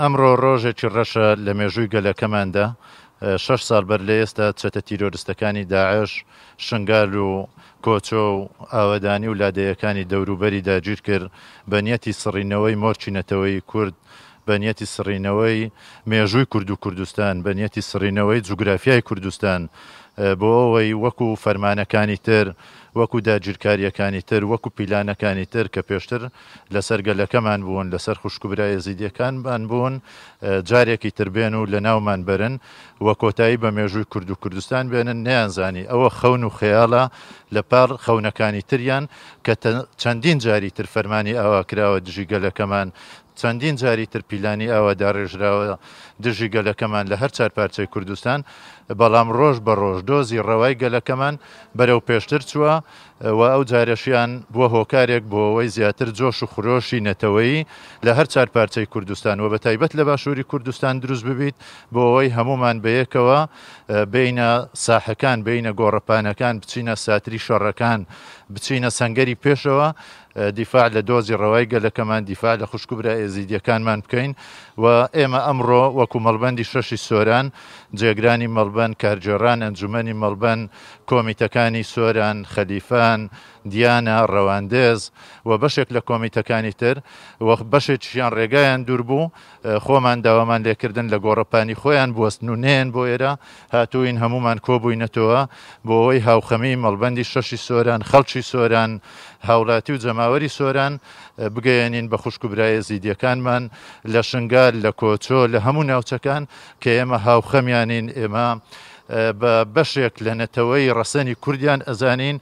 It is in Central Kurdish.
ئەمڕۆ ڕۆژێکی ڕەشە لە مێژووی گەلەکەماندا 6 ساڵ بەر لە ئێستا چەتە تیرۆریستەکانی داعش شنگال و کۆچۆ و ئاوەدانی و لادەیەکانی دەوروبەری داگیر کرد بە نیەتی سڕینەوەی مۆرچینەتەوەی کورد، بە نیەتی سڕینەوەی مێژووی کورد و کوردستان، بە نیەتی سڕینەوەی جوگرافیای کوردستان بۆ ئەوەی وەکو فەرمانەکانی تر، وەکو داگیرکاریەکانی تر، وەکو پیلانەکانی تر کە پێشتر لەسەر گەلەکەمان بوون، لەسەر خوشکبرای یەزیدیەکانمان بوون، جارێکی تر بێن و لە ناومان برن وە کۆتایی بە مێژووی کورد و کوردستان بێنن نەیانزانی ئەوە خەون و خەیاڵە لە پاڕ خەونەکانی تریان کە چەندین جاری تر فەرمانی ئاوا کراوە دژی گەلەکەمان، چەندین جاری تر پیلانی ئاوادا ڕێژراوە دژی گەلەکەمان لە هەر چار پارچەی کوردستان، بەڵام ڕۆژ بە ڕۆژ دۆزی ڕەوای گەلەکەمان بەرەو پێشتر چووە و ئەو جارەشیان بووە هۆکارێک بۆ ئەوەی زیاتر جۆش و خرۆشی نەتەوەیی لە هەر چار پارچەی کوردستان و بە تایبەت لە باشووری کوردستان دروست ببیت بۆ ئەوەی هەمومان بەیەکەوە بینە ساحەکان، بینە گۆڕەپانەکان بچینە ساتری شەڕەکان، بچینە سەنگەری پێشەوە دیفاع لە دۆزی ڕەوای گەلەکەمان، دیفاع لە خوشکبرای یەزیدیەکانمان بکەین و ئێمە ئەمڕۆ وەکو مەڵبەندی شەشی سۆران، جێگرانی مەڵبەند، کارجێڕان، ئەنجومەنی مەڵبەند، کۆمیتەکانی سۆران، خەلیفان، دیانە، ڕەواندێز و بەشێک لە کۆمیتەکانی تر وە بەشێکیان ڕێگایان دوور بوو، خۆمان داوامان لێکردن لە گۆڕەپانی خۆیان بوەستن و نێن بۆ ئێرە هاتووین هەمومان کۆبووینەتەوە بۆ ئەوەی هاوخەمی مەڵبەندی شەشی سۆران، خەڵکی سۆران، هاوڵاتی و جەماوەری سۆران بگەیەنین بە خوشکبرای یەزیدیەکانمان لە شنگال، لە کۆچۆ، لە هەموو ناوچەکان کە ئێمە هاوخەمیانین، ئێمە بە بەشێک لە نەتەوەی ڕەسەنی کوردیان ئەزانین